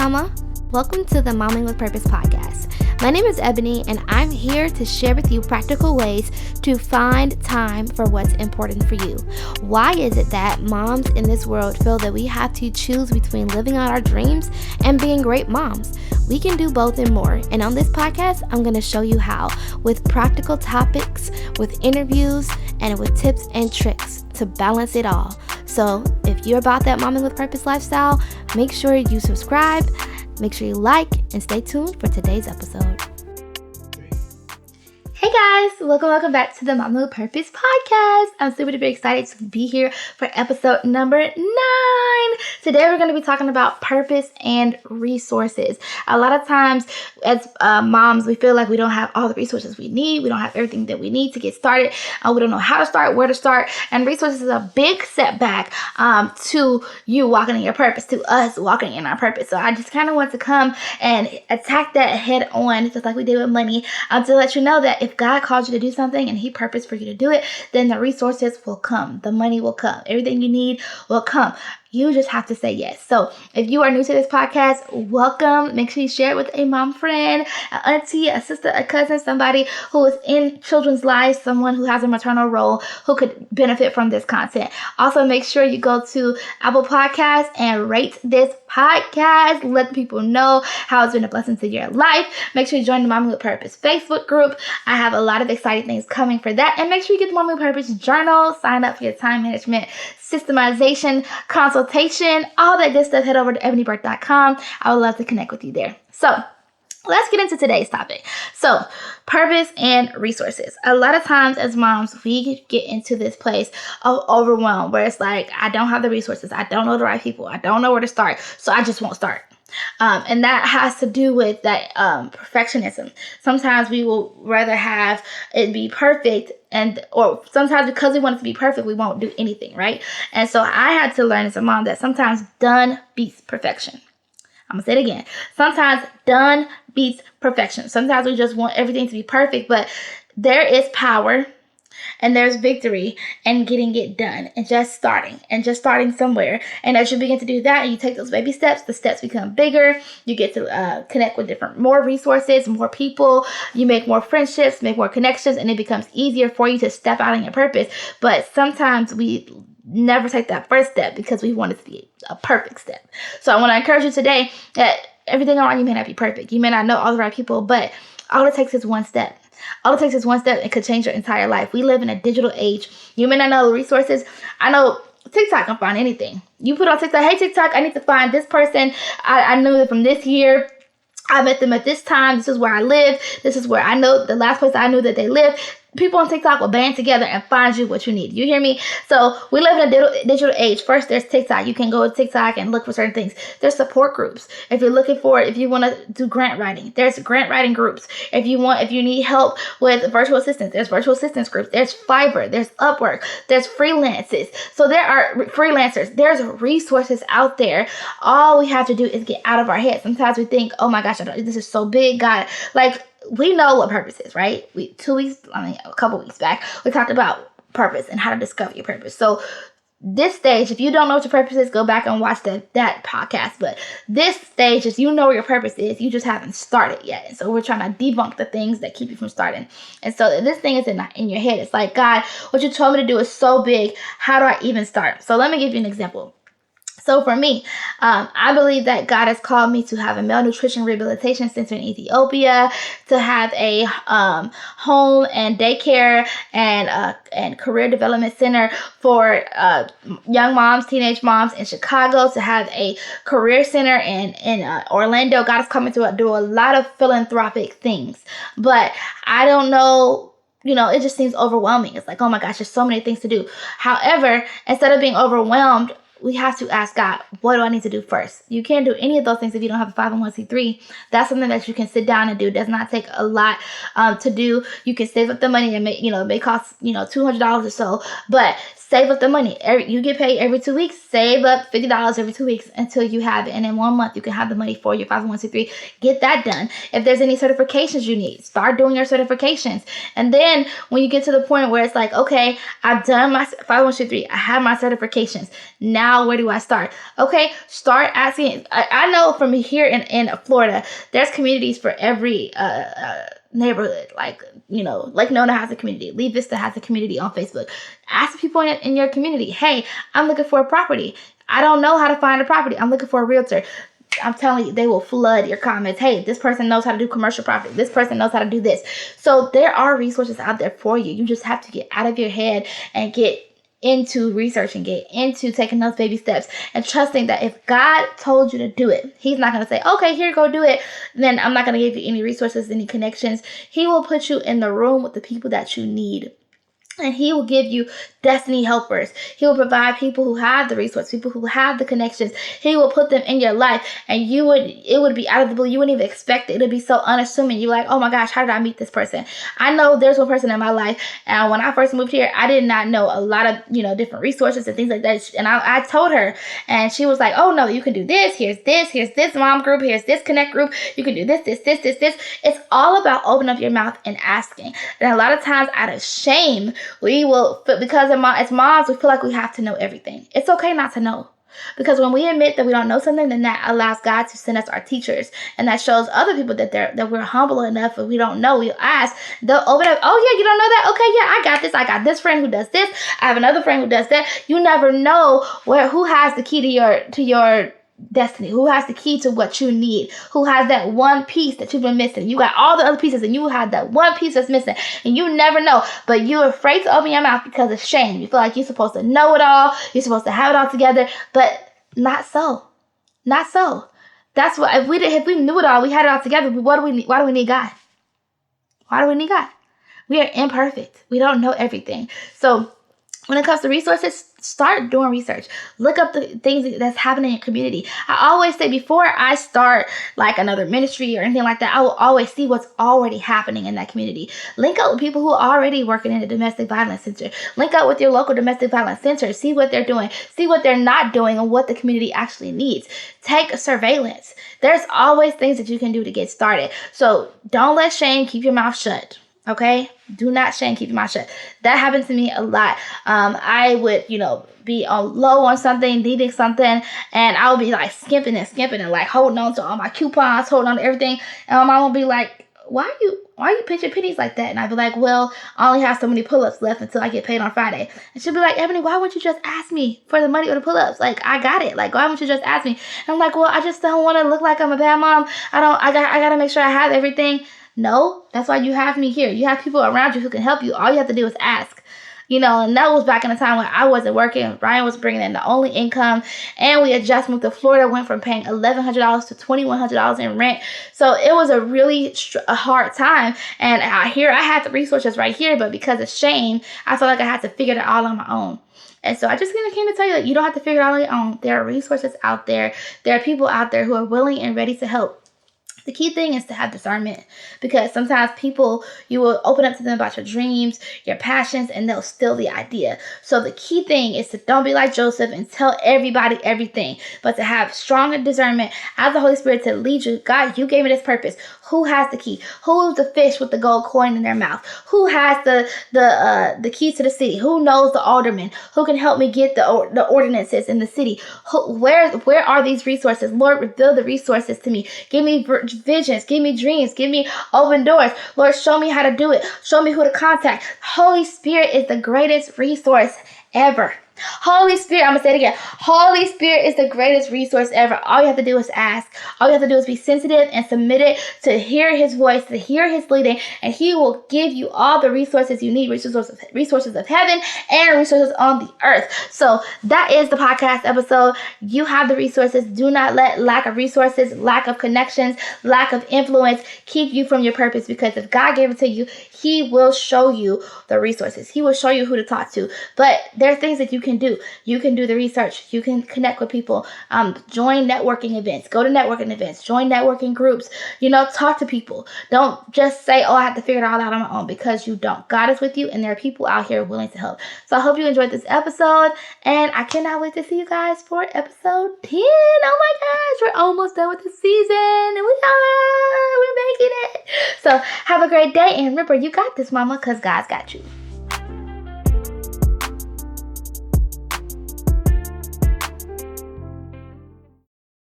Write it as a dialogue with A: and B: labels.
A: Mama. Welcome to the Momming with Purpose podcast. My name is 𝗵𝗻, and I'm here to share with you practical ways to find time for what's important for you. Why is it that moms in this world feel that we have to choose between living out our dreams and being great moms? We can do both and more. And on this podcast, I'm going to show you how, with practical topics, with interviews, and with tips and tricks to balance it all. So if you're about that Momming with Purpose lifestyle, make sure you subscribe, make sure you like, and stay tuned for today's episode. Hey guys, welcome back to the Momming with Purpose podcast. I'm super excited to be here for episode number 9. Today we're going to be talking about purpose and resources. A lot of times as moms, we feel like we don't have all the resources we need. We don't have everything that we need to get started. We don't know how to start, where to start. And resources is a big setback to you walking in your purpose, to us walking in our purpose. So I just kind of want to come and attack that head on, just like we did with money, to let you know that if God called you to do something and He purposed for you to do it, then the resources will come. The money will come. Everything you need will come. You just have to say yes. So if you are new to this podcast, welcome. Make sure you share it with a mom friend, an auntie, a sister, a cousin, somebody who is in children's lives, someone who has a maternal role who could benefit from this content. Also, make sure you go to Apple Podcasts and rate this podcast. Let people know how it's been a blessing to your life. Make sure you join the Momming with Purpose Facebook group. I have a lot of exciting things coming for that. And make sure you get the Momming with Purpose journal. Sign up for your time management, systemization, consultation, all that good stuff. Head over to 𝗵𝗻𝗃𝗃𝗃𝗃. I would love to connect with you there. So let's get into today's topic. So purpose and resources. A lot of times as moms, we get into this place of overwhelm where it's like, I don't have the resources. I don't know the right people. I don't know where to start. So I just won't start. And that has to do with that perfectionism. Sometimes we will rather have it be perfect, or sometimes because we want it to be perfect, we won't do anything, right? And so I had to learn as a mom that sometimes done beats perfection. I'm going to say it again. Sometimes done beats perfection. Sometimes we just want everything to be perfect, but there is power and there's victory in getting it done and just starting somewhere. And as you begin to do that and you take those baby steps, the steps become bigger. You get to connect with more resources, more people. You make more friendships, make more connections, and it becomes easier for you to step out on your purpose. But sometimes we never take that first step because we want it to be a perfect step. So I want to encourage you today that everything around you may not be perfect. You may not know all the right people, but all it takes is one step. All it takes is one step. It could change your entire life. We live in a digital age. You may not know the resources. I know TikTok can find anything. You put on TikTok, hey TikTok, I need to find this person. I knew them from this year. I met them at this time. This is where I live. This is where I know the last place I knew that they lived. People on TikTok will band together and find you what you need. You hear me? So we live in a digital age. First, there's TikTok. You can go to TikTok and look for certain things. There's support groups. If you're looking for, if you want to do grant writing, there's grant writing groups. If you need help with virtual assistants, there's virtual assistance groups. There's Fiverr. There's Upwork. There's freelancers. So there are freelancers. There's resources out there. All we have to do is get out of our head. Sometimes we think, oh my gosh, this is so big. God, we know what purpose is, right? A couple weeks back, we talked about purpose and how to discover your purpose. So this stage, if you don't know what your purpose is, go back and watch that podcast. But this stage is, you know where your purpose is. You just haven't started yet. And so we're trying to debunk the things that keep you from starting. And so this thing is in your head. It's like, God, what you told me to do is so big. How do I even start? So let me give you an example. So for me, I believe that God has called me to have a malnutrition rehabilitation center in Ethiopia, to have a home and daycare and career development center for young moms, teenage moms in Chicago, to have a career center in Orlando. God has called me to do a lot of philanthropic things, but I don't know. It just seems overwhelming. It's like, oh my gosh, there's so many things to do. However, instead of being overwhelmed, we have to ask God, what do I need to do first? You can't do any of those things if you don't have a 501c3. That's something that you can sit down and do. It does not take a lot to do. You can save up the money and it may cost $200 or so. But Save up the money. You get paid every 2 weeks. Save up $50 every 2 weeks until you have it. And in 1 month, you can have the money for your 501c3. Get that done. If there's any certifications you need, start doing your certifications. And then when you get to the point where it's like, okay, I've done my 501c3. I have my certifications. Now, where do I start? Okay, start asking. I know from here in Florida, there's communities for every neighborhood. Like, Lake Nona has a community. Lee Vista has a community on Facebook. Ask people in your community, hey, I'm looking for a property. I don't know how to find a property. I'm looking for a realtor. I'm telling you, they will flood your comments. Hey, this person knows how to do commercial property. This person knows how to do this. So there are resources out there for you. You just have to get out of your head and get into researching, get into taking those baby steps and trusting that if God told you to do it, he's not going to say, okay, here, go do it. Then I'm not going to give you any resources, any connections. He will put you in the room with the people that you need. And he will give you destiny helpers. He will provide people who have the resources, people who have the connections. He will put them in your life, and it would be out of the blue. You wouldn't even expect it. It would be so unassuming. You're like, oh my gosh, how did I meet this person? I know there's one person in my life, and when I first moved here, I did not know a lot of, different resources and things like that. And I told her, and she was like, oh no, you can do this. Here's this mom group. Here's this connect group. You can do this. It's all about opening up your mouth and asking. And a lot of times out of shame, we will, because as moms, we feel like we have to know everything. It's okay not to know. Because when we admit that we don't know something, then that allows God to send us our teachers. And that shows other people that we're humble enough. If we don't know, we'll ask. They'll open up, oh yeah, you don't know that? Okay, yeah, I got this. I got this friend who does this. I have another friend who does that. You never know who has the key to your destiny, who has the key to what you need, who has that one piece that you've been missing. You got all the other pieces and you have that one piece that's missing, and you never know, but you're afraid to open your mouth because of shame. You feel like you're supposed to know it all, you're supposed to have it all together, but not so. That's what, if we knew it all, we had it all together, why do we need God? Why do we need God? We are imperfect. We don't know everything. So when it comes to resources, start doing research. Look up the things that's happening in your community. I always say, before I start like another ministry or anything like that, I will always see what's already happening in that community. Link up with people who are already working in the domestic violence center. Link up with your local domestic violence center. See what they're doing. See what they're not doing and what the community actually needs. Take surveillance. There's always things that you can do to get started. So don't let shame keep your mouth shut. Okay? Do not shame, keep your mouth shut. That happened to me a lot. I would, be low on something, needing something, and I would be like skimping and like holding on to all my coupons, holding on to everything. And my mom would be like, why are you pinching pennies like that? And I'd be like, well, I only have so many pull-ups left until I get paid on Friday. And she'd be like, Ebony, why wouldn't you just ask me for the money or the pull-ups? Like, I got it. Like, why wouldn't you just ask me? And I'm like, well, I just don't want to look like I'm a bad mom. I gotta make sure I have everything. No, that's why you have me here. You have people around you who can help you. All you have to do is ask. And that was back in the time when I wasn't working. Brian was bringing in the only income, and we had just moved to Florida, went from paying $1,100 to $2,100 in rent. So it was a really hard time. And I had the resources right here, but because of shame, I felt like I had to figure it all on my own. And so I just came to tell you that you don't have to figure it all on your own. There are resources out there. There are people out there who are willing and ready to help. The key thing is to have discernment, because sometimes people, you will open up to them about your dreams, your passions, and they'll steal the idea. So the key thing is to don't be like Joseph and tell everybody everything, but to have stronger discernment as the Holy Spirit to lead you. God, you gave me this purpose. Who has the key? Who is the fish with the gold coin in their mouth? Who has the key to the city? Who knows the alderman? Who can help me get the ordinances in the city? Where are these resources? Lord, reveal the resources to me. Give me visions, give me dreams, give me open doors. Lord, show me how to do it. Show me who to contact. Holy Spirit is the greatest resource ever. Holy Spirit, I'm going to say it again. Holy Spirit is the greatest resource ever. All you have to do is ask. All you have to do is be sensitive and submitted to hear his voice, to hear his leading, and he will give you all the resources you need, resources of heaven and resources on the earth. So that is the podcast episode. You have the resources. Do not let lack of resources, lack of connections, lack of influence keep you from your purpose, because if God gave it to you, he will show you the resources. He will show you who to talk to. But there are things that you can can do. You can do the research. You can connect with people. Join networking events. Go to networking events. Join networking groups. Talk to people. Don't just say, oh, I have to figure it all out on my own, because you don't. God is with you, and there are people out here willing to help. So I hope you enjoyed this episode, and I cannot wait to see you guys for episode 10. Oh my gosh, we're almost done with the season, and we're making it. So have a great day, and remember, you got this, mama, because God's got you.